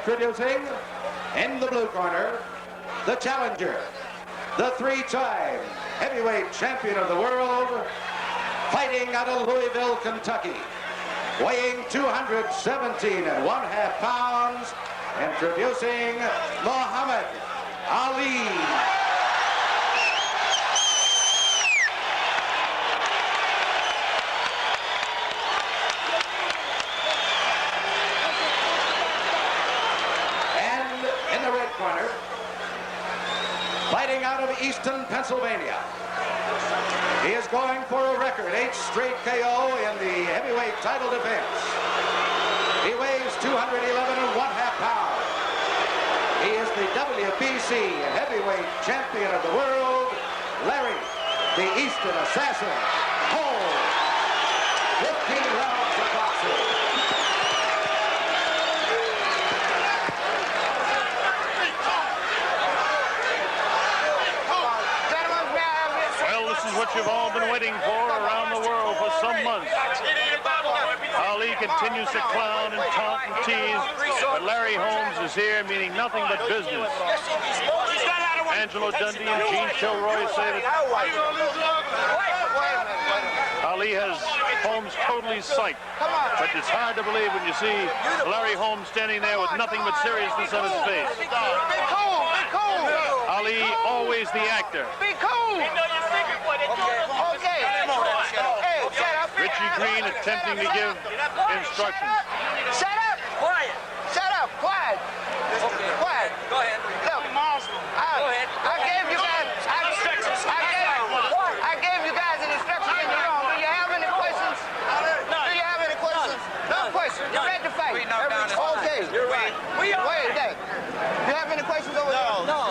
Introducing, in the blue corner, the challenger, the three-time heavyweight champion of the world, fighting out of Louisville, Kentucky, weighing 217.5 pounds, introducing Muhammad Ali. Corner, fighting out of Easton, Pennsylvania. He is going for a record 8 straight KO in the heavyweight title defense. He weighs 211.5 pounds. He is the WBC heavyweight champion of the world, Larry, the Easton Assassin, Holmes. 15 rounds of boxing. What you've all been waiting for around the world for some months. Ali continues to clown and taunt and tease, but Larry Holmes is here meaning nothing but business. Angelo Dundee and Gene Kilroy say that Ali has Holmes totally psyched, but it's hard to believe when you see Larry Holmes standing there with nothing but seriousness on his face. Ali, always the actor. Be cool! Okay. Hey, shut up. Richie Green attempting to give instructions. Shut up! Quiet. Shut up! Quiet. Okay. Quiet. Go ahead. Look, I gave you guys. I gave you guys an instruction in your own. Do you have any questions? No. Do you have any questions? No questions. You're ready to fight. Okay. You're right. Wait a minute. Do you have any questions over there? No.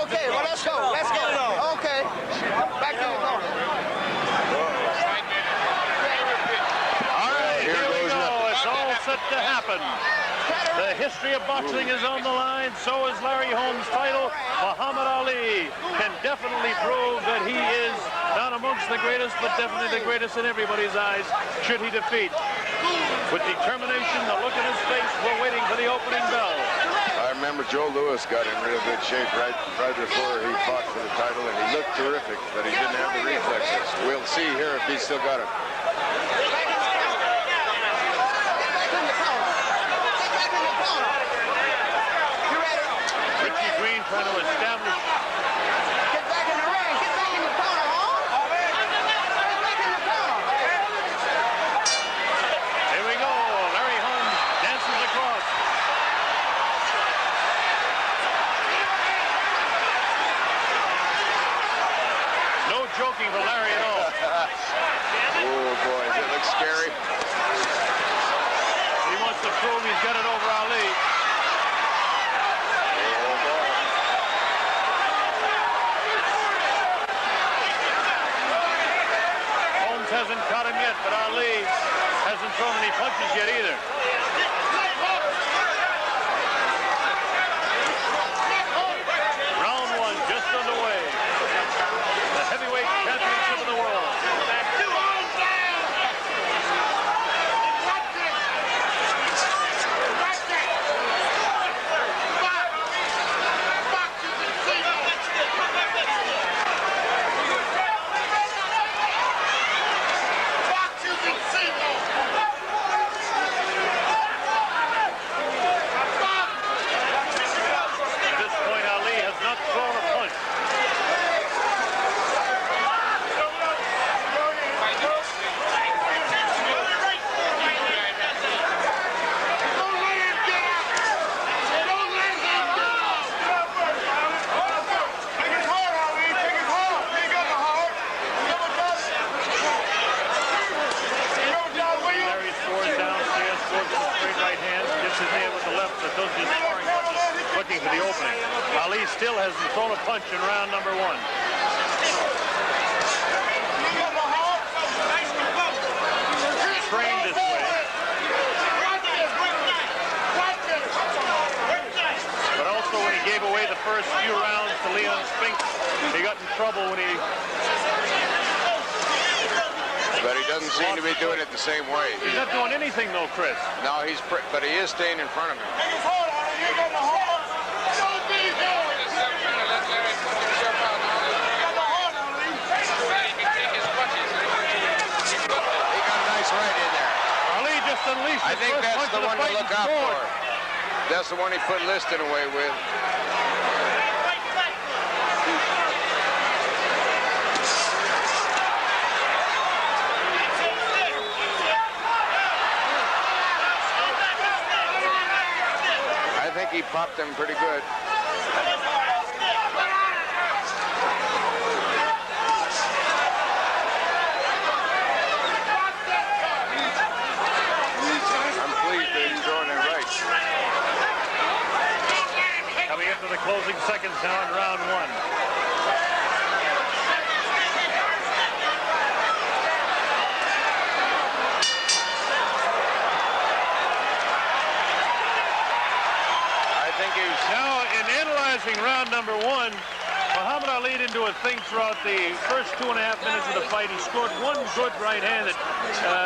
Okay. Well, let's go. Let's go. Okay. Back to the corner. Set to happen. The history of boxing is on the line. So is Larry Holmes' title. Muhammad Ali can definitely prove that he is not amongst the greatest, but definitely the greatest in everybody's eyes, should he defeat. With determination, the look in his face, we're waiting for the opening bell. I remember Joe Louis got in real good shape right before he fought for the title, and he looked terrific, but he didn't have the reflexes. We'll see here if he's still got it. Trying to establish. Get back in the ring. Get back in the corner, Holmes. Get back in the corner. Here we go. Larry Holmes dances across. No joking for Larry at all. Oh, boy. Does it look scary? He wants to prove he's got it over Ali. Hasn't caught him yet, but Ali hasn't thrown any punches yet either. Round one just underway. The heavyweight championship of the world. Looking for the opening. Ali still hasn't thrown a punch in round number one. Trained this way. But also when he gave away the first few rounds to Leon Spinks, he got in trouble when he... But he doesn't seem to be doing it the same way. He's not doing anything though, Chris. No, but he is staying in front of him. I think that's the one to look out for. That's the one he put Liston away with. I think he popped them pretty good. The closing seconds now in round one. I think he was... Now, in analyzing round number one, Muhammad Ali didn't do a thing throughout the first 2.5 minutes of the fight. He scored one good right hand that,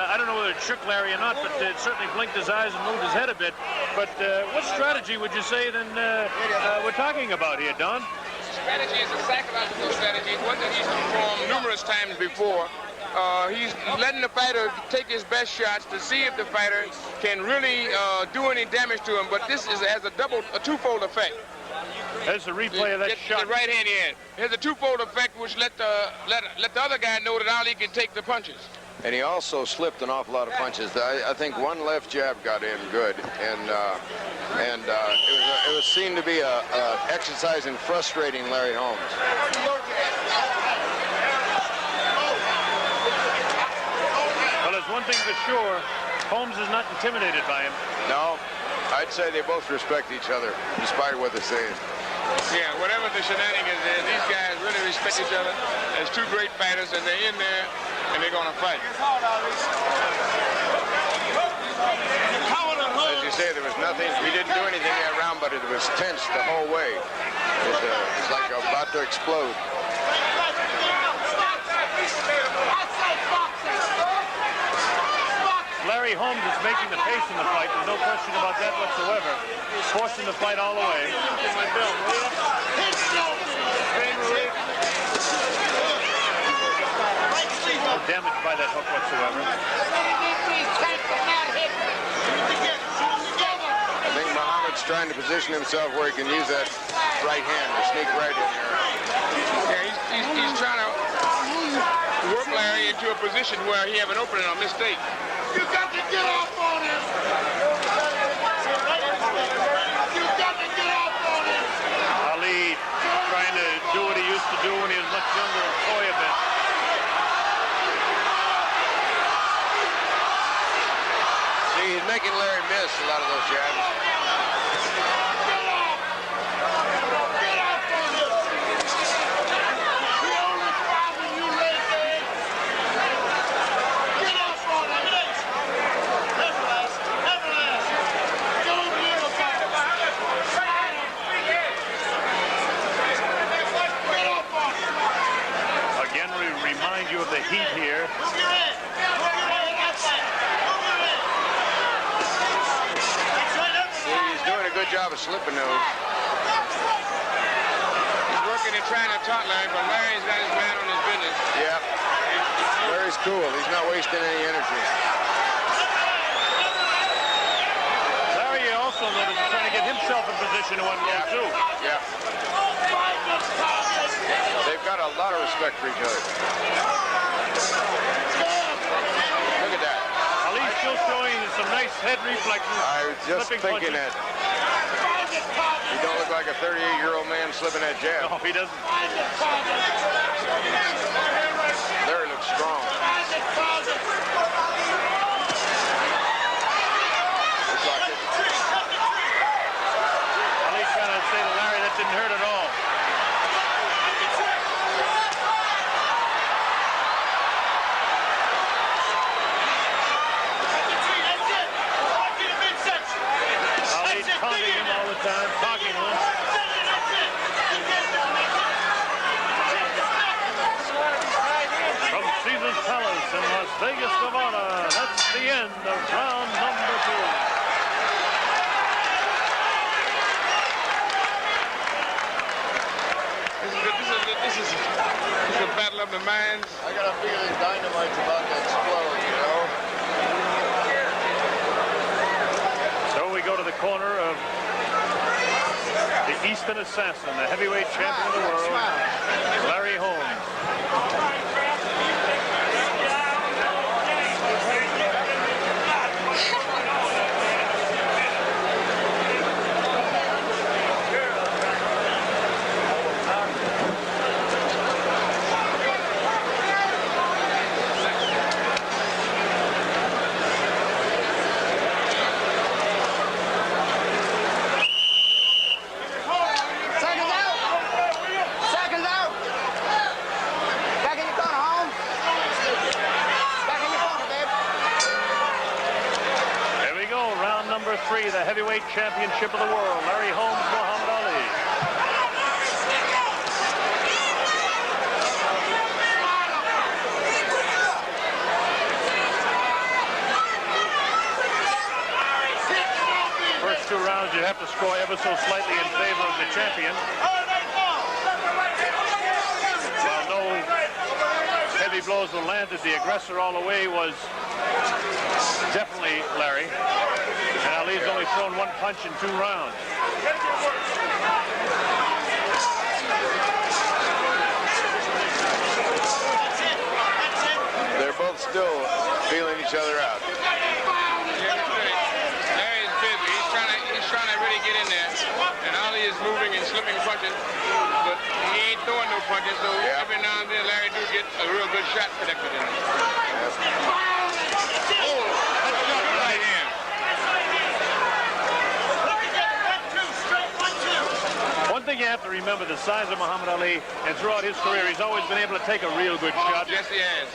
I don't know whether it shook Larry or not, but it certainly blinked his eyes and moved his head a bit. But what strategy would you say then we're talking about here, Don? Strategy is a psychological strategy, one that he's performed numerous times before. He's letting the fighter take his best shots to see if the fighter can really do any damage to him. But this has a twofold effect. There's a replay of that shot. The right hand in. It has a twofold effect, which let the other guy know that Ali can take the punches. And he also slipped an awful lot of punches. I think one left jab got in good, and it was seen to be a exercise in frustrating Larry Holmes. Well, there's one thing for sure. Holmes is not intimidated by him. No, I'd say they both respect each other, despite what they're saying. Yeah, whatever the shenanigans is, these guys really respect each other as two great fighters, and they're in there, and they're going to fight. As you say, there was nothing, we didn't do anything that round, but it was tense the whole way. It's like about to explode. Larry Holmes is making the pace in the fight. There's no question about that whatsoever. Forcing the fight all the way. No damage by that hook whatsoever. I think Muhammad's trying to position himself where he can use that right hand to sneak right in there. Yeah, he's trying to work Larry into a position where he have an opening on mistake. You got to get off on him! You got to get off on him! Ali trying to do what he used to do when he was much younger and toy a bit. See, he's making Larry miss a lot of those jabs. Of the heat here. He's doing a good job of slipping those. He's working and trying to taunt Larry, but Larry's got his man on his business. Yeah. Larry's cool. He's not wasting any energy. Larry also noticed he's trying to get himself in position to unload too. Yeah. They've got a lot of respect for each other. Look at that. Ali's still showing some nice head reflexes. I was just thinking punches. that. He don't look like a 38-year-old man slipping that jab. No, he doesn't. Larry looks strong. Looks like it. Ali's trying to say to Larry that didn't hurt at all. Taunting him all the time, talking to him. From Caesar's Palace in Las Vegas, Nevada, that's the end of round number 2. of the minds. I got a feeling dynamite's about to explode, you know? So we go to the corner of the Eastern Assassin, the heavyweight champion of the world, Larry Holmes. The heavyweight championship of the world, Larry Holmes, Muhammad Ali. First two rounds, you have to score ever so slightly in favor of the champion. While no heavy blows were landed, the aggressor all the way was definitely Larry. And Ali's only thrown one punch in 2 rounds. They're both still feeling each other out. Yeah, Larry's busy. He's trying to really get in there. And Ali is moving and slipping punches. But he ain't throwing no punches, so every now and then Larry do get a real good shot connected in him. Oh, that's a good right hand. One thing you have to remember, the size of Muhammad Ali, and throughout his career, he's always been able to take a real good shot. Yes, he has.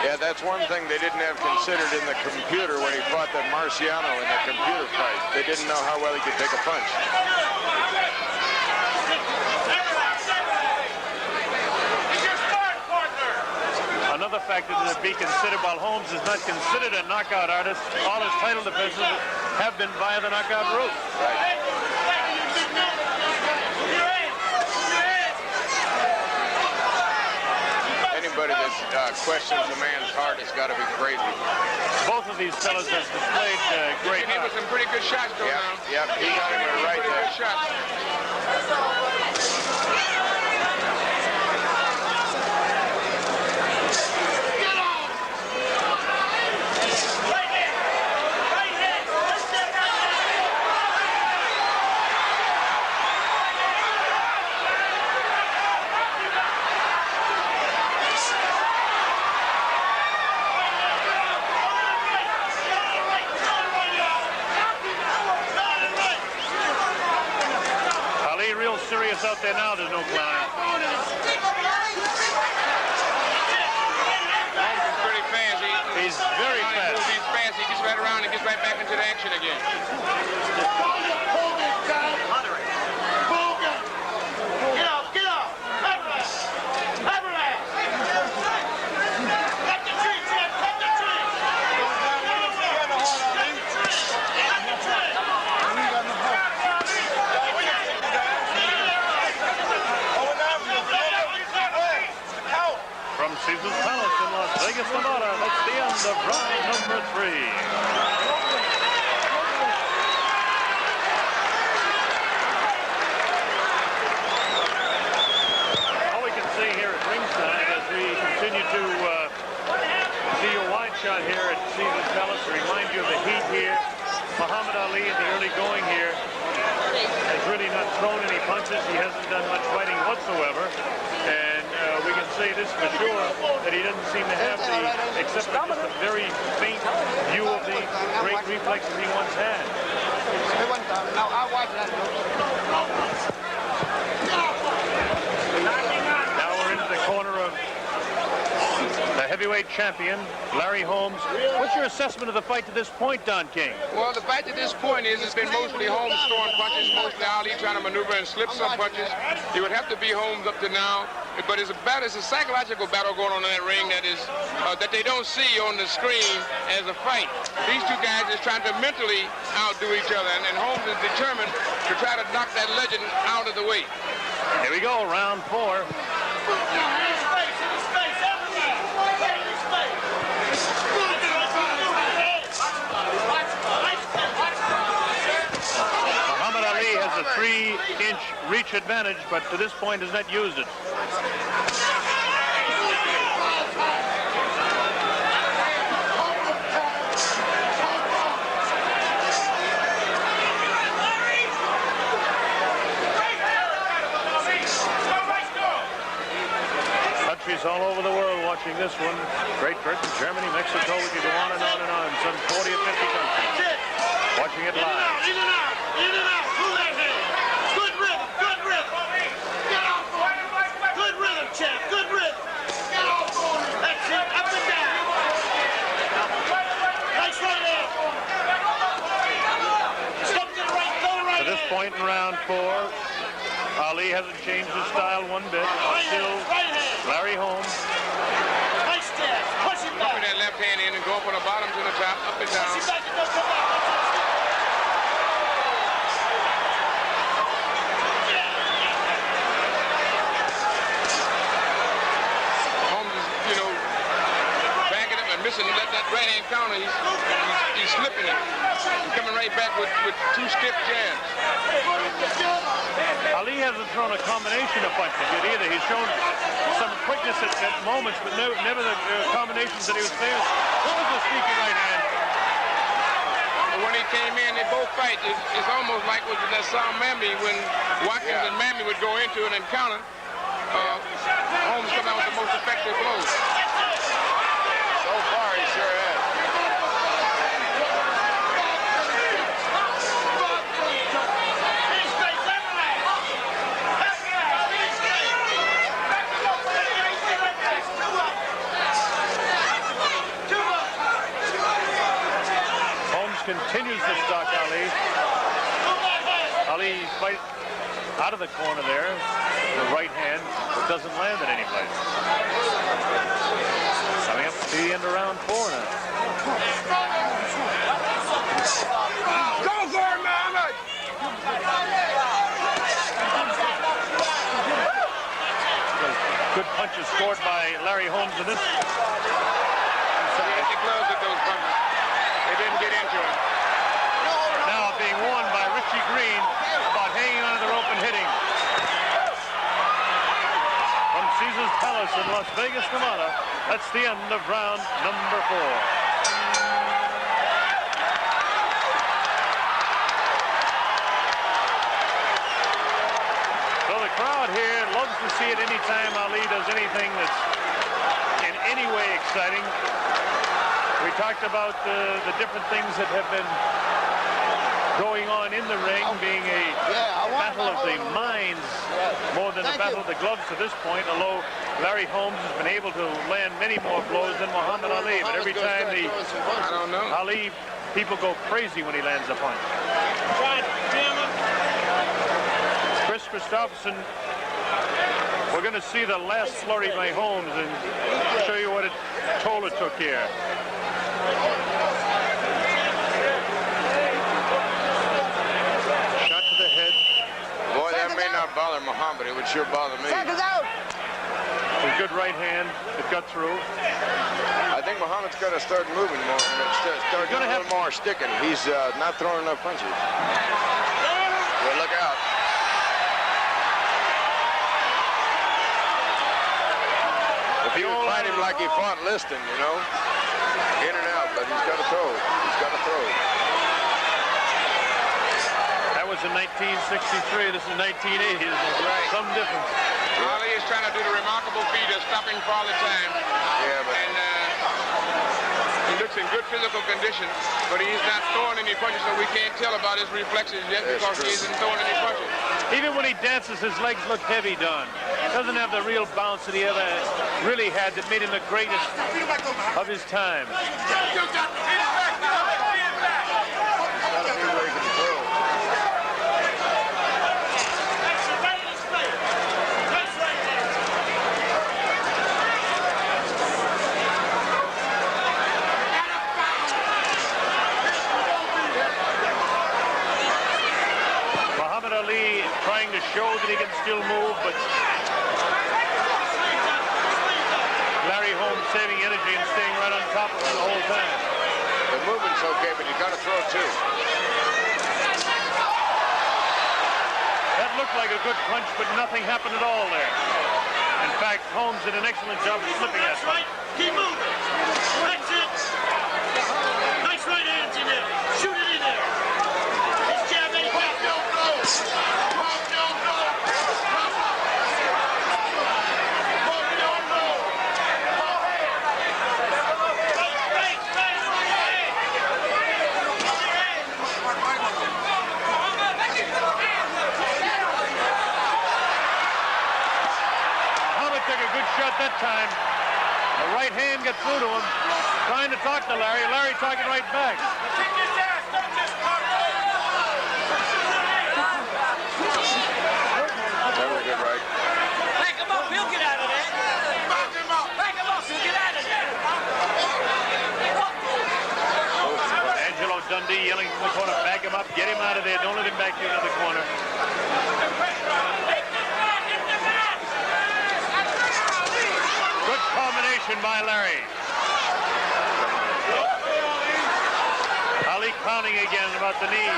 Yeah, that's one thing they didn't have considered in the computer when he fought that Marciano in the computer fight. They didn't know how well he could take a punch. Another factor to be considered, while Holmes is not considered a knockout artist, all his title defenses have been via the knockout route. Right. Anybody that questions a man's heart has got to be crazy. Both of these fellas have displayed great He heart. with some pretty good shots though now. Yep, he got him right Pretty there. good shots. Serious out there now, there's no climb. Holmes is pretty fast. He's very fast. He's fast. He gets right around and gets right back into the action again. Get up. From Caesar's Palace in Las Vegas, Nevada, that's the end of round number 3. All we can see here at ringside as we continue to see your wide shot here at Caesar's Palace to remind you of the heat here. Muhammad Ali in the early going here has really not thrown any punches. He hasn't done much fighting whatsoever. And we can say this for sure, that he doesn't seem to have the, except for just a very faint view of the great reflexes he once had. Now, I'll watch that. Now we're into the corner of the heavyweight champion, Larry Holmes. What's your assessment of the fight to this point, Don King? Well, the fight to this point is it's been mostly Holmes throwing punches, mostly Ali trying to maneuver and slip some punches. It would have to be Holmes up to now, but it's a psychological battle going on in that ring that is that they don't see on the screen as a fight. These two guys is trying to mentally outdo each other, and Holmes is determined to try to knock that legend out of the way. Here we go, round 4. has a 3-inch reach advantage, but to this point has not used it. Countries all over the world watching this one. Great Britain, Germany, Mexico, we could go on and on and on. Some 40 or 50 countries watching it live. In and out, in and out, through that hand. Good rhythm, good rhythm. Get off, boy. Good rhythm, champ, good rhythm. Get off, boy. That's it, up and down. Nice right hand. Step to the right, go to right. To this point in round 4, Ali hasn't changed his style one bit. Still Larry Holmes. Nice jab, push him back. Put that left hand in and go from the bottom to the top, up and down. Push him back and don't come back. Holmes is, backing up and missing that right hand counter. He's slipping it. He's coming right back with 2 stiff jabs. Ali hasn't thrown a combination of punches yet either. He's shown some quickness at moments, but never the combinations that he was famous. What was the sneaky right hand? When he came in, they both fight. It's almost like with that Sal Mamby when Watkins and Mamby would go into an encounter. Holmes come out with the most effective blows. So far, he sure has. Continues to stalk Ali. Ali fight out of the corner there. The right hand, but doesn't land at any place. Coming up to the end of round 4 now. Go for it, Muhammad! Good punches scored by Larry Holmes in this. He had the gloves with those punches. They didn't get into him. Now being warned by Richie Green about hanging onto the rope and hitting. From Caesar's Palace in Las Vegas, Nevada, that's the end of round number 4. So the crowd here loves to see it anytime Ali does anything that's in any way exciting. We talked about the different things that have been going on in the ring, being a battle of the minds more than a battle of the gloves to this point, although Larry Holmes has been able to land many more blows than Muhammad Ali, but every time Ali, people go crazy when he lands a punch. Chris Christopherson, we're going to see the last flurry by Holmes and show you what toll it took here. Shot to the head. Boy, that may not bother Muhammad. It would sure bother me. Seconds out. A good right hand that got through. I think Muhammad's got to start moving more. Start doing a little more sticking. He's not throwing enough punches. Well, look out. If he would fight him like he fought Liston, in and out, but he's got to throw. He's got to throw. That was in 1963. This is 1980. There's some difference. Ali is trying to do the remarkable feat of stopping for all the time. Yeah, but... And he looks in good physical condition, but he's not throwing any punches, so we can't tell about his reflexes yet because he isn't throwing any punches. Even when he dances, his legs look heavy, Don. Doesn't have the real bounce that he ever really had that made him the greatest of his time. Muhammad Ali trying to show that he can still move, but Larry Holmes saving energy and staying right on top of him the whole time. The movement's okay, but you got to throw too. looked like a good punch, but nothing happened at all there. In fact, Holmes did an excellent job of slipping that That's right. Keep moving. That's it. Nice right hands in there. Shoot it in there. His jab ain't got no blow. Pump your blow. Pump up. Pump your blow. Muhammad took a good shot that time. The right hand got through to him, trying to talk to Larry. Larry talking right back. Never good right. Back him up. He'll get out of there. Back him up. Back him up. He'll get out of there. Angelo Dundee yelling from the corner, back him up, get him out of there, don't let him back you into the corner. Good combination by Larry. Ali clowning again about the knees.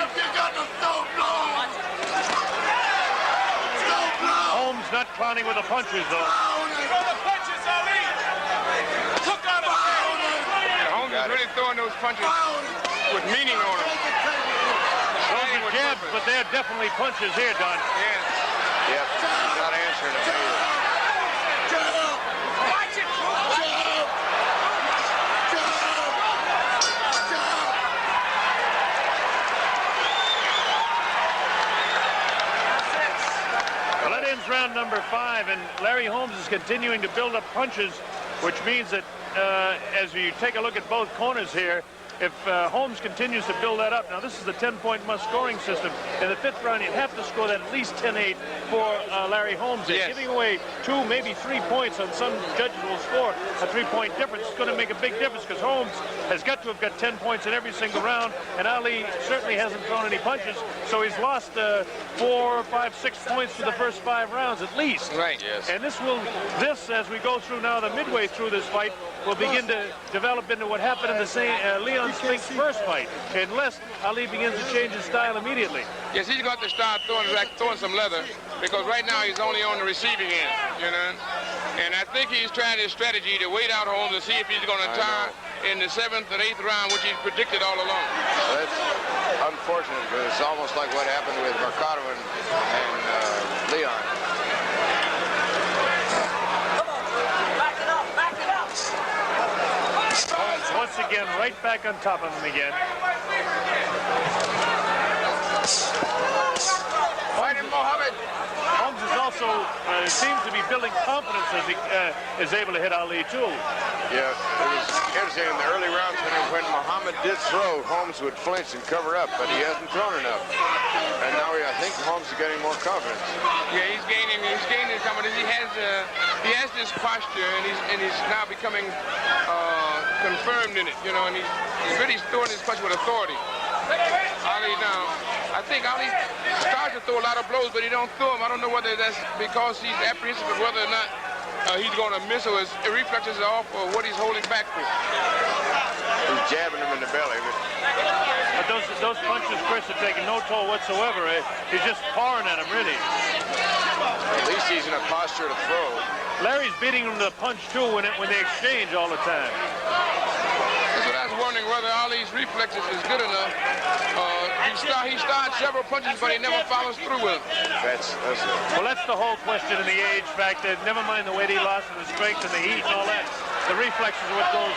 Holmes not clowning with the punches, though. Holmes is really throwing those punches with meaning on them. Those are jabs, but they're definitely punches here, Don. Yeah. Yep, he's not answering him either. Well, that ends round number 5, and Larry Holmes is continuing to build up punches, which means that as you take a look at both corners here, if Holmes continues to build that up, now this is the 10-point must-scoring system. In the 5th round, you'd have to score that at least 10-8 for Larry Holmes. Yes. Giving away 2, maybe 3 points on some judges will score a 3-point difference. It's going to make a big difference because Holmes has got to have got 10 points in every single round, and Ali certainly hasn't thrown any punches, so he's lost 4, 5, 6 points for the first 5 rounds at least. Right, yes. And this, as we go through now, the midway through this fight, will begin to develop into what happened in the Leon Spink's first fight, unless Ali begins to change his style immediately. Yes, he's got to start throwing some leather, because right now he's only on the receiving end, you know. And I think he's trying his strategy to wait out Holmes to see if he's going to tire in the 7th or 8th round, which he's predicted all along. Well, that's unfortunate, because it's almost like what happened with Mercado and Leon. Holmes once again right back on top of him again. Fight him, Mohammed. Holmes is also seems to be building confidence as he is able to hit Ali too. Yeah, it was interesting in the early rounds when Muhammad did throw, Holmes would flinch and cover up, but he hasn't thrown enough. And now I think Holmes is getting more confidence. Yeah, he's gaining confidence. He has this posture, and he's now becoming confirmed in it, you know, and he's really throwing his punch with authority. Ali now, I think Ali starts to throw a lot of blows, but he don't throw them. I don't know whether that's because he's apprehensive of whether or not he's going to miss, or his reflexes are off, or what he's holding back for. He's jabbing him in the belly. But those punches, Chris, are taking no toll whatsoever. He's just pawing at him, really. At least he's in a posture to throw. Larry's beating him to the punch, too, when they exchange all the time. That's what I was wondering, whether Ali's reflexes is good enough. He starts several punches, but he never follows through with them. That's it. Well, that's the whole question in the age factor. Never mind the weight he lost and the strength and the heat and all that. The reflexes are what goes.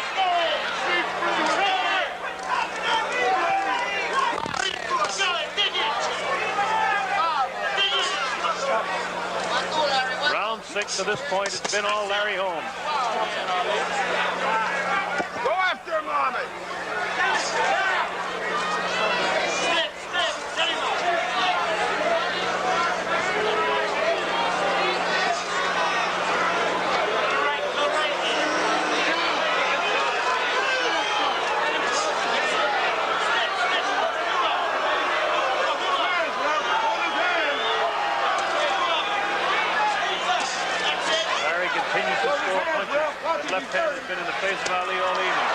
Round 6 to this point, it's been all Larry Holmes. Go after him, Mohammed. Left hand has been in the face of Ali all evening.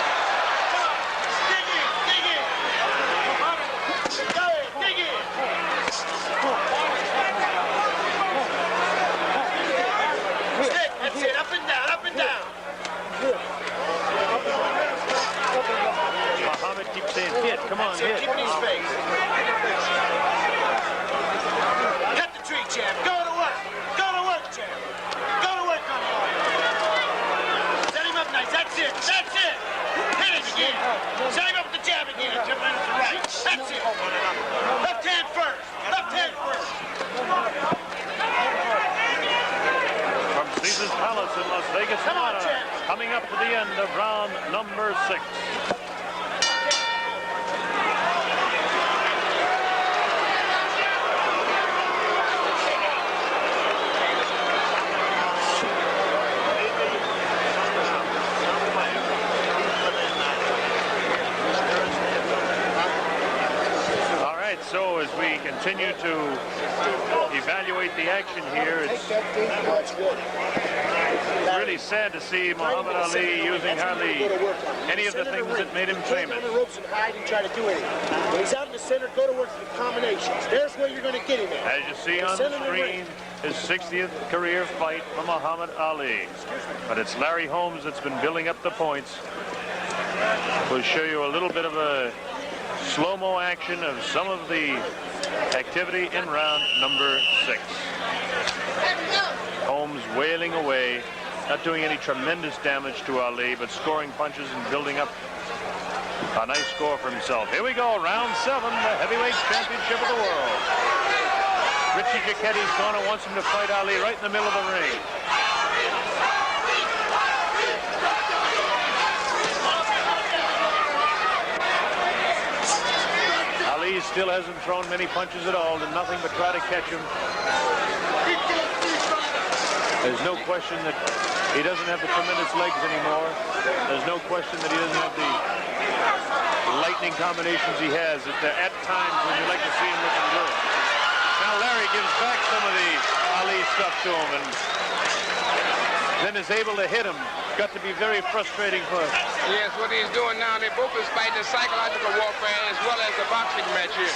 up to the end of round number 6. So as we continue to evaluate the action here, it's really sad to see Muhammad Ali using hardly any of the things that made him famous. On the ropes and hide and try to do anything. When he's out in the center, go to work for the combinations. There's where you're going to get him at. As you see on the screen, his 60th career fight for Muhammad Ali. But it's Larry Holmes that's been building up the points. We'll show you a little bit of a slow-mo action of some of the activity in round number 6. Holmes wailing away, not doing any tremendous damage to Ali, but scoring punches and building up a nice score for himself. Here we go, round 7, the heavyweight championship of the world. Richie Giacchetti's corner wants him to fight Ali right in the middle of the ring. Ali still hasn't thrown many punches at all, did nothing but try to catch him. There's no question that he doesn't have the tremendous legs anymore. There's no question that he doesn't have the lightning combinations he has at times when you like to see him looking good. Now Larry gives back some of the Ali stuff to him and then is able to hit him. Got to be very frustrating for him. Yes, what he's doing now, they both is fighting a psychological warfare as well as the boxing match here.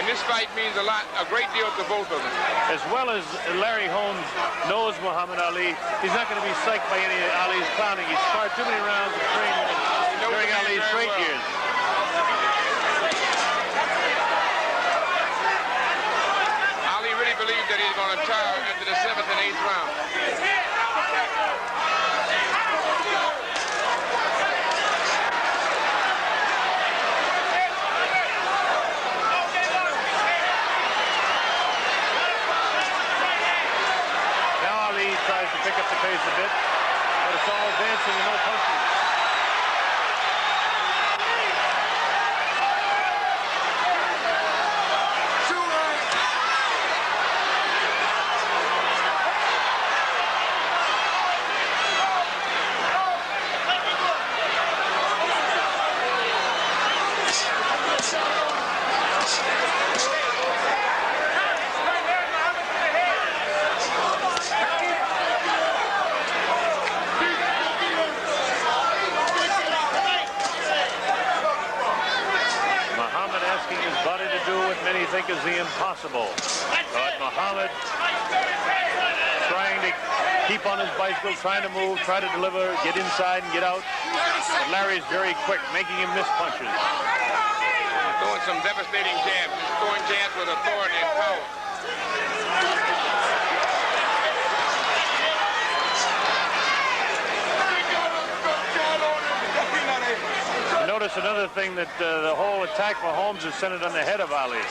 And this fight means a great deal to both of them. As well as Larry Holmes knows Muhammad Ali, he's not going to be psyched by any of Ali's clowning. He's sparred too many rounds of training during Ali's great years. Ali really believes that he's going to tire after the 7th and 8th round. Tries to pick up the pace a bit, but it's all dancing and no punching. Many think is the impossible, but Muhammad trying to keep on his bicycle, trying to move, try to deliver, get inside and get out. But Larry's very quick, making him miss punches. He's throwing some devastating jabs. He's throwing jabs with authority and power. Notice another thing that the whole attack for Holmes is centered on the head of Ali. And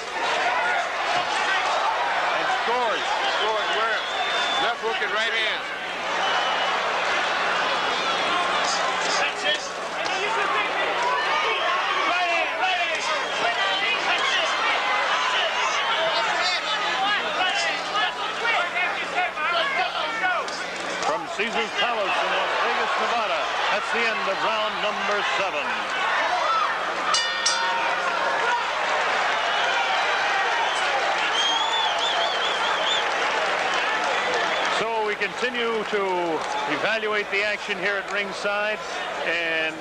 scores. Scores where? Left hook and right hand. From Caesar's Palace in Las Vegas, Nevada, that's the end of round number 7. So we continue to evaluate the action here at ringside, and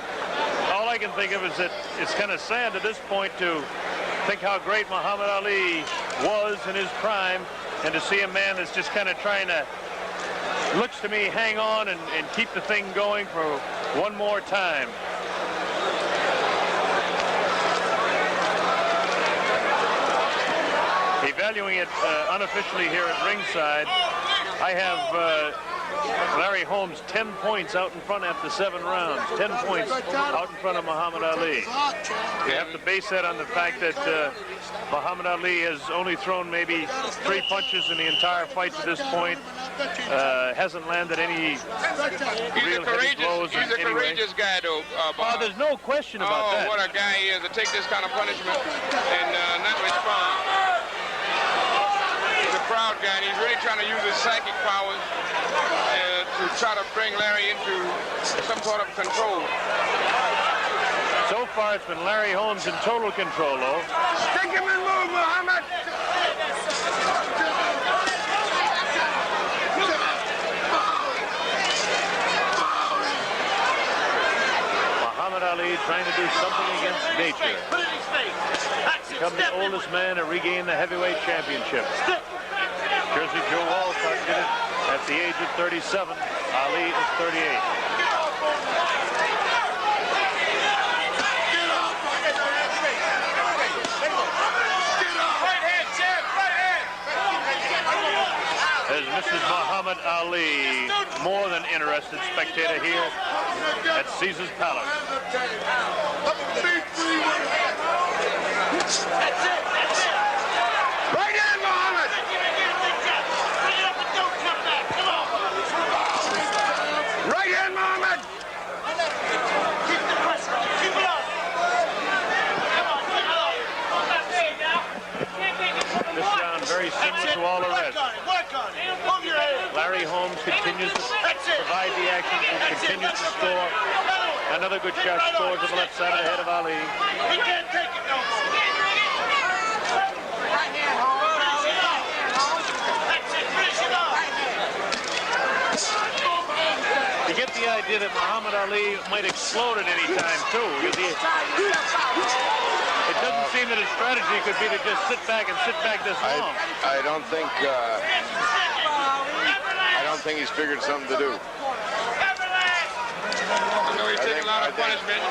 all I can think of is that it's kind of sad at this point to think how great Muhammad Ali was in his prime, and to see a man that's just kind of trying to, looks to me, hang on and keep the thing going for one more time. Evaluating it unofficially here at ringside, I have Larry Holmes 10 points out in front after 7 rounds. 10 points out in front of Muhammad Ali. You have to base that on the fact that Muhammad Ali has only thrown maybe 3 punches in the entire fight to this point. Hasn't landed any real heavy blows. He's a courageous guy, though. There's no question about that. Oh, what a guy he is to take this kind of punishment and not respond. He's a proud guy, and he's really trying to use his psychic powers to try to bring Larry into some sort of control. So far, it's been Larry Holmes in total control, though. Stick him and move, Muhammad! Muhammad Ali trying to do something against nature. Become the oldest man to regain the heavyweight championship. Jersey Joe Walcott did it at the age of 37. Ali is 38. As Mrs. Muhammad Ali, more than interested spectator here at Caesar's Palace. Right in, Muhammad! Right in, Muhammad! Keep the pressure on. Keep it up. This round very similar to all the rest. Work on it. Move your head. Larry Holmes continues to provide the action and continues to score. Another good shot scored to the left side of the head of Ali. He can't take it no more. Right hand, Holmes. That's it. Finish it off. You get the idea that Muhammad Ali might explode at any time, too. It doesn't seem that his strategy could be to just sit back this long. I don't think he's figured something to do. You know, he's taking a lot of punishment.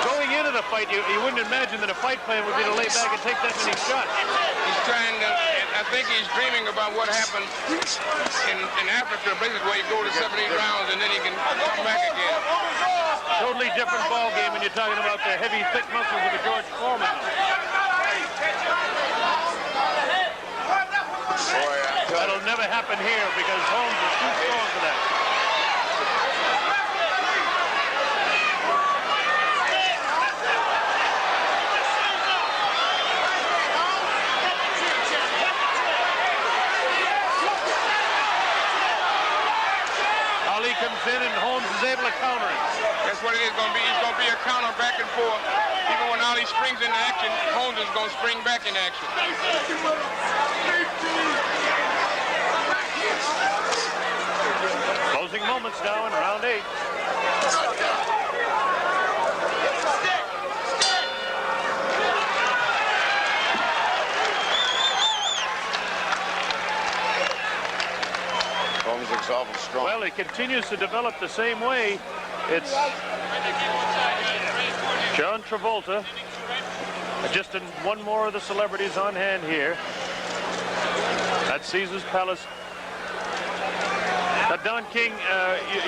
Going into the fight, you wouldn't imagine that a fight plan would be to lay back and take that many shots. He's trying to, I think he's dreaming about what happened in Africa, places where you go to 7, 8 rounds and then he can come back again. Totally different ball game when you're talking about the heavy, thick muscles of a George Foreman. That'll never happen here because Holmes is too strong for that. Ali comes in and Holmes is able to counter it. That's what it is going to be. It's going to be a counter back and forth. Even when Ali springs into action, Holmes is going to spring back in action. Closing moments now in round 8. Holmes looks awful strong. Well, it continues to develop the same way. It's John Travolta. Just in one more of the celebrities on hand here at Caesar's Palace. Now, Don King,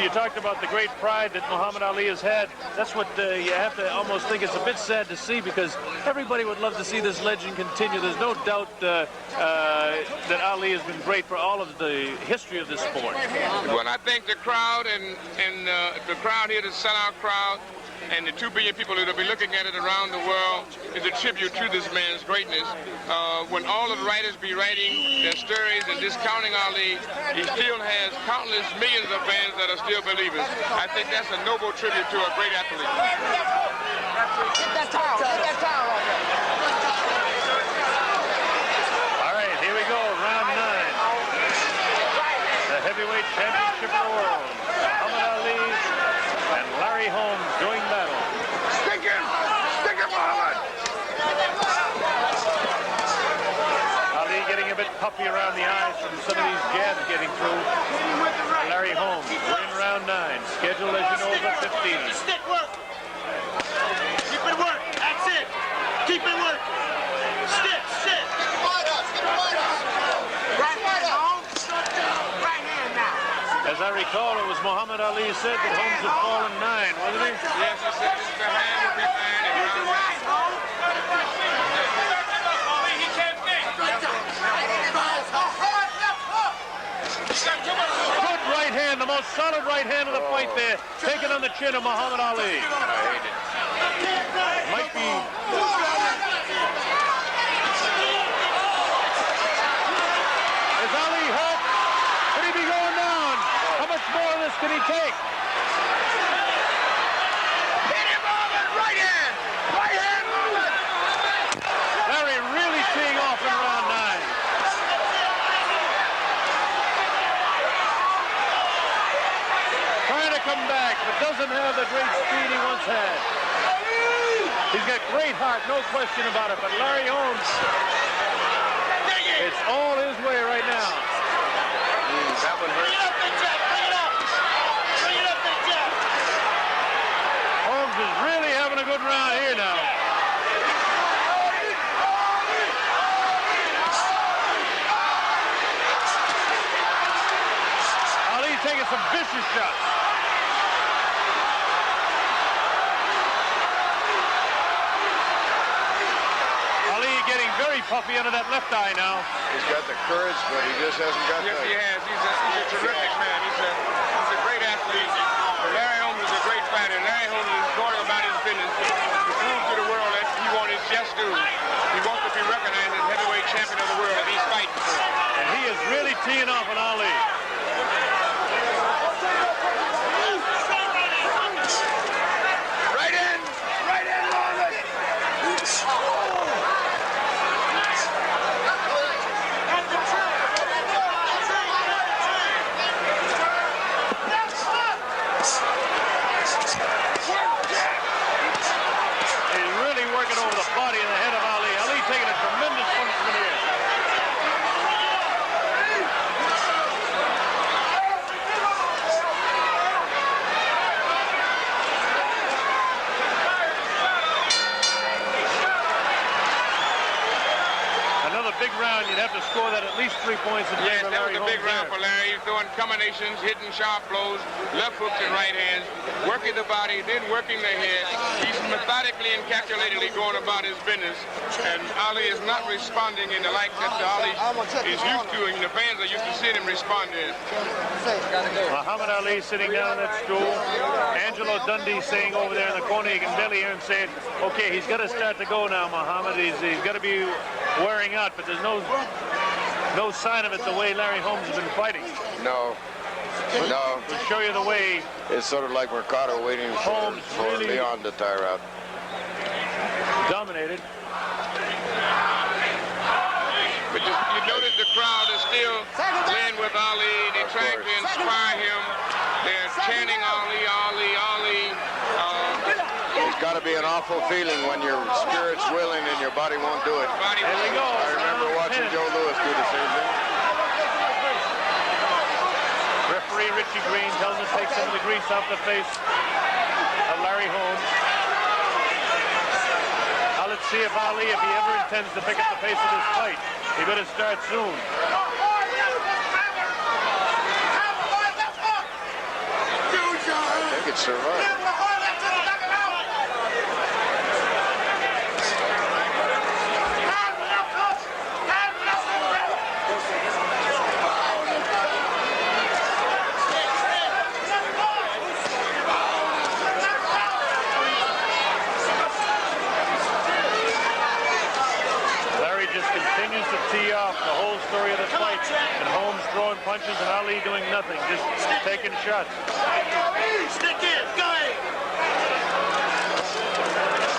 you talked about the great pride that Muhammad Ali has had. That's what you have to almost think it's a bit sad to see because everybody would love to see this legend continue. There's no doubt that Ali has been great for all of the history of this sport. Well, I think the crowd and the crowd here, the sellout crowd, and the 2 billion people that will be looking at it around the world is a tribute to this man's greatness. When all of the writers be writing their stories and discounting Ali, he still has countless millions of fans that are still believers. I think that's a noble tribute to a great athlete. Get that towel. Get that towel over there. All right, here we go, round 9. The heavyweight championship of the world. Muhammad Ali and Larry Holmes doing battle. Stick him, Muhammad! Ali getting a bit puffy around the eyes from some of these jabs getting through. Larry Holmes, we're in round 9. Scheduled, as you know, for 15. Stick work. Keep it work. That's it. Keep it work. Stick. Right hand, Holmes. Right hand now. I recall, it was Muhammad Ali said that Holmes had fallen 9, wasn't he? Yes, he said the hand would be fine in round 9. Good right hand, the most solid right hand of the fight there, taken on the chin of Muhammad Ali. I hate it. Might be... Is Ali hurt? Could he be going down? How much more of this can he take? Hit him on the right hand! Right hand movement! Larry really teeing off in round 9. Trying to come back, but doesn't have the great speed he once had. He's got great heart, no question about it, but Larry Holmes, it's all his way right now. That one hurt. Holmes is really having a good round here now. Ali taking some vicious shots. Ali getting very puffy under that left eye now. He's got the courage, but he just hasn't got Yes, the... he has. He's a terrific man. He's a great athlete. Larry Holmes is a great fighter. Larry Holmes is going about his business to prove to the world that he wants his just due. He wants to be recognized as heavyweight champion of the world that he's fighting for. And he is really teeing off on Ali. Right in! Right in, Norman! He's really working over the body and the head of Ali. Ali taking a tremendous punch from here. Another big round, you'd have to score that at least 3 points in Yes, favor of that was Larry a big Holmes round there. for Larry. He's throwing combinations, hitting sharp blows, left hooks and right hands, working the body, then working the head. He's methodically and calculatedly going about his business. And Ali is not responding in the like that Ali is used to, and the fans are used to seeing him respond to it. Muhammad Ali sitting down on that stool. Angelo Dundee saying over there in the corner, you can barely hear him saying, okay, he's got to start to go now, Muhammad. He's got to be wearing out, but there's no sign of it the way Larry Holmes has been fighting. No. No. To show you the way It's sort of like Mercado waiting Holmes for really- Leon to tire out. dominated. But you notice the crowd is still playing with Ali. They're trying to inspire him. They're chanting Ali, Ali, Ali. It's got to be an awful feeling when your spirit's willing and your body won't do it. There we go. I remember watching Joe Louis do the same thing. Referee Richie Green tells him to take some of the grease off the face of Larry Holmes. Now let's see if Ali, if he ever intends to pick up the pace of this fight, he better start soon. They could survive. Larry just continues to tee off the whole story of the fight, and Holmes throwing punches and Ali doing nothing, just taking shots. Stick in, go ahead.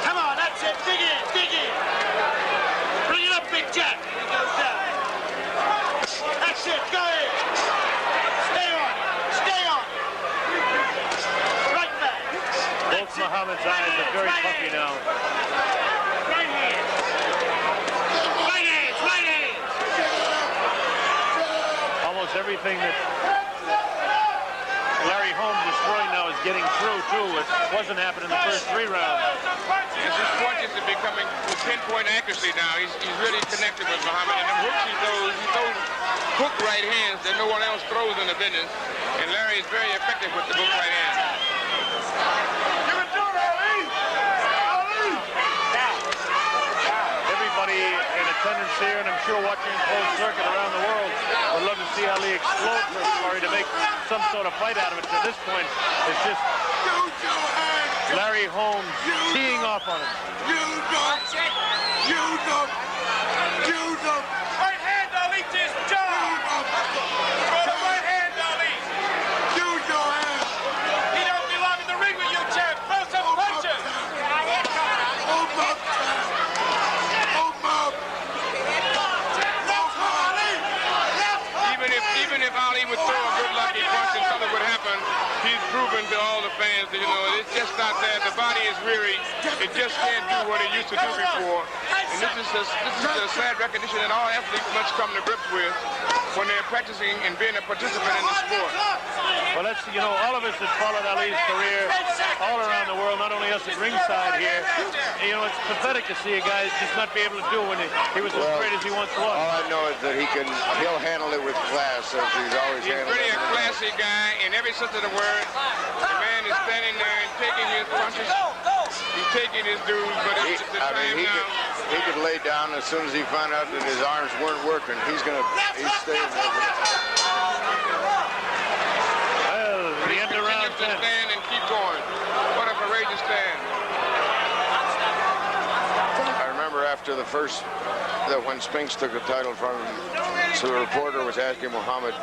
Come on, that's it. Dig in, dig in. Bring it up, Big Jack. He goes down. That's it, go ahead. Stay on, stay on. Right back. Both Muhammad's eyes are very puffy now. Right hand. Right hands, right hands. Almost everything that Larry Holmes is throwing now is getting through, too. It wasn't happening in the first 3 rounds. His punches are becoming with pinpoint accuracy now. He's really connected with Muhammad. And the hooks he throws hook right hands that because no one else throws in the business. And Larry is very effective with the book right hand. Everybody in attendance here, and I'm sure watching closed circuit around the world, would love to see Ali explode for Larry to make some sort of fight out of it. At this point, it's just Larry Holmes teeing off on him. Right hand, Ali, to his jaw. Throw the right hand, Ali. Use your hand. He don't belong in the ring with you, champ. Throw some punches. Even if Ali would throw a good lucky punch and something would happen, he's proven to all the fans that, you know, it's just not there. The body is weary. It just can't do what it used to do before. And this is a sad recognition that all athletes must come to grips with when they're practicing and being a participant in the sport. Well, that's, you know, all of us that followed Ali's career all around the world, not only us at ringside here, you know, it's pathetic to see a guy just not be able to do when he was as great as he once was. All I know is that he'll handle it with class, as he's always handled it. He's really a classy guy in every sense of the word. The man is standing there and taking his punches. He's taking his dues, but it's the time now. He could lay down as soon as he found out that his arms weren't working. He's staying there. Well, the end of round 10. Stand and keep going. What a courageous stand. I remember after the first, when Spinks took the title from him, so the reporter was asking Muhammad,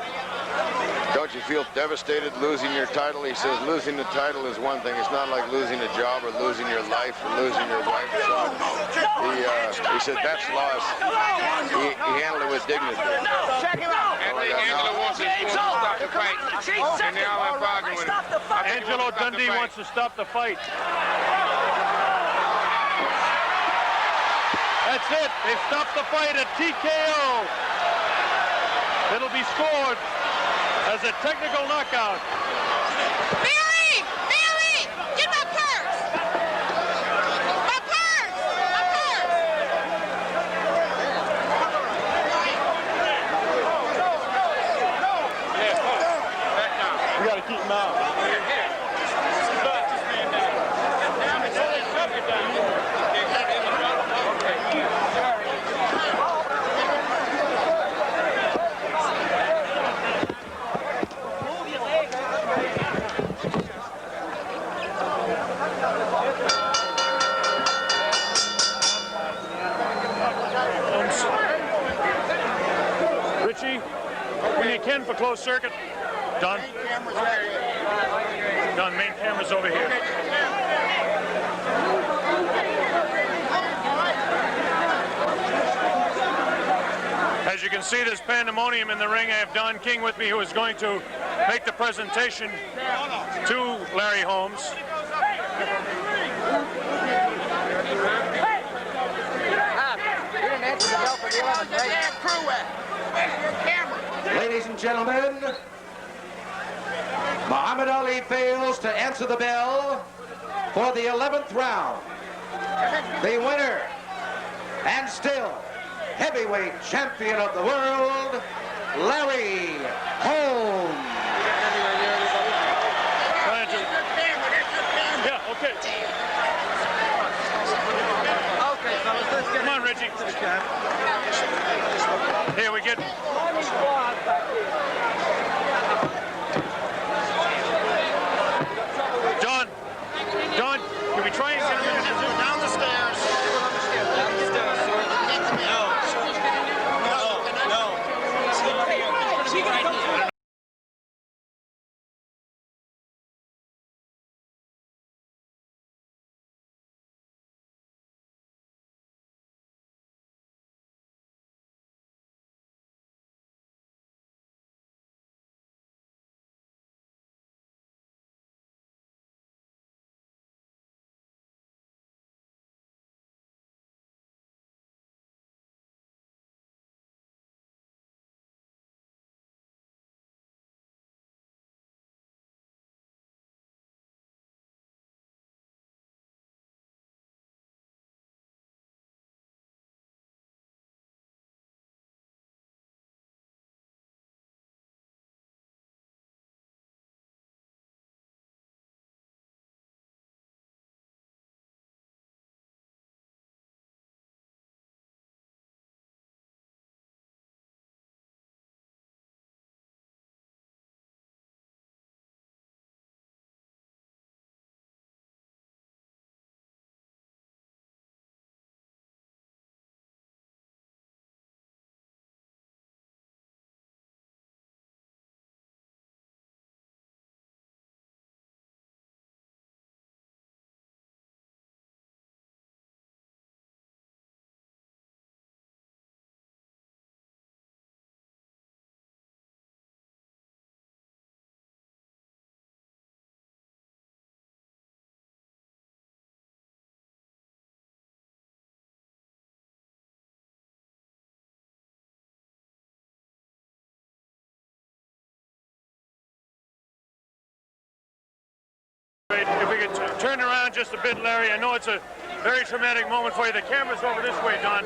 don't you feel devastated losing your title? He says, losing the title is one thing. It's not like losing a job or losing your life or losing your wife. So he said, that's loss. He handled it with dignity. Check him out. Angelo wants to stop the fight. And they all have bargained with him. Angelo Dundee wants to stop the fight. That's it. They stopped the fight at TKO. It'll be scored as a technical knockout. Mary! Mary! Get my purse! My purse! My purse! We got to keep him out. Richie, when you can for closed circuit. Don? Don, main camera's over here. As you can see, there's pandemonium in the ring. I have Don King with me, who is going to make the presentation to Larry Holmes. Ladies and gentlemen, Muhammad Ali fails to answer the bell for the 11th round. The winner, and still heavyweight champion of the world, Larry Holmes. Yeah, okay. Okay, fellas, let's get Come on, Richie. Here we get. Don, can we try and get him down the stairs? If we could turn around just a bit, Larry, I know it's a very traumatic moment for you. The camera's over this way, Don.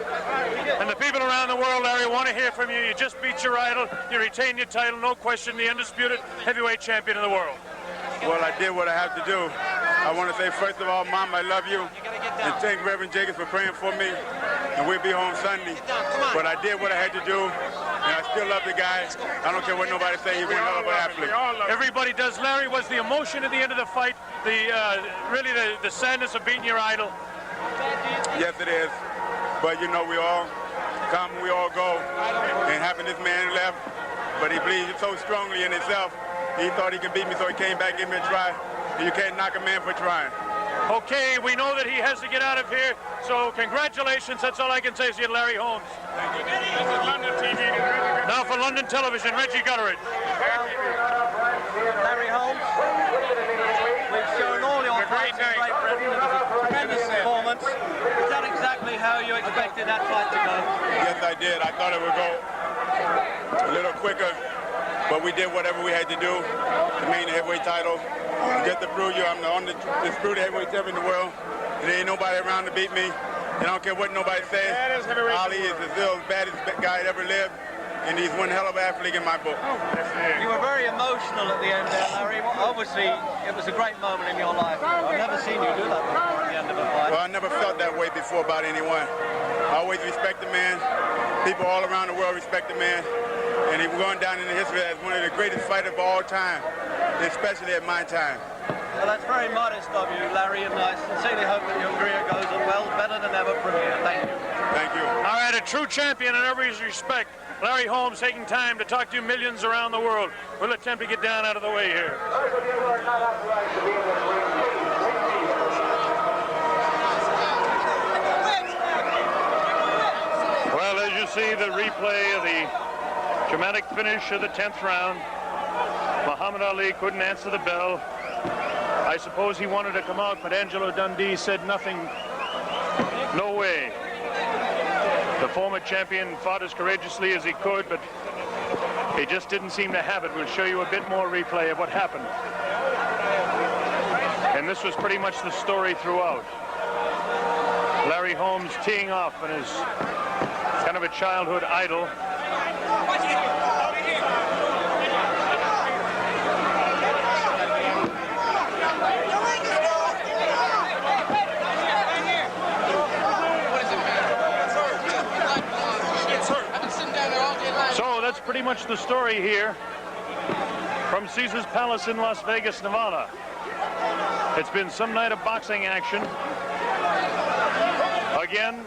And the people around the world, Larry, want to hear from you. You just beat your idol. You retain your title, no question, the undisputed heavyweight champion of the world. Well, I did what I have to do. I want to say, first of all, Mom, I love you. And thank Reverend Jacobs for praying for me. And we'll be home Sunday. But I did what I had to do. And I still love the guy. I don't care what nobody say. He's one hell of an athlete. Everybody does. Larry, was the emotion at the end of the fight, really the sadness of beating your idol? Yes, it is. But, you know, we all come, we all go. And having this man left, but he believes so strongly in himself, he thought he could beat me, so he came back, gave me a try. And you can't knock a man for trying. Okay, we know that he has to get out of here, so congratulations. That's all I can say to you, Larry Holmes. Now for London Television, Reggie Gutteridge. Larry Holmes, we've shown all your fights in Great Britain. It was a tremendous performance. Is that exactly how you expected that fight to go? Yes, I did. I thought it would go a little quicker, but we did whatever we had to do to maintain the heavyweight title. Just to prove you, I'm the only disputed heavyweight champion in the world. There ain't nobody around to beat me. And I don't care what nobody says. Ali is the still baddest guy that ever lived, and he's one hell of an athlete in my book. You were very emotional at the end there, Larry. Obviously, it was a great moment in your life. I've never seen you do that before at the end of a fight. Well, I never felt that way before about anyone. I always respect the man. People all around the world respect the man. And he's going down in the history as one of the greatest fighters of all time, especially at my time. Well, that's very modest of you, Larry, and I sincerely hope that your career goes on well, better than ever from here. Thank you. Thank you. All right, a true champion in everybody's respect. Larry Holmes taking time to talk to millions around the world. We'll attempt to get down out of the way here. Well, as you see the replay of the dramatic finish of the 10th round, Muhammad Ali couldn't answer the bell. I suppose he wanted to come out, but Angelo Dundee said nothing. No way. The former champion fought as courageously as he could, but he just didn't seem to have it. We'll show you a bit more replay of what happened. And this was pretty much the story throughout. Larry Holmes teeing off on his kind of a childhood idol. So that's pretty much the story here from Caesar's Palace in Las Vegas, Nevada. It's been some night of boxing action. Again,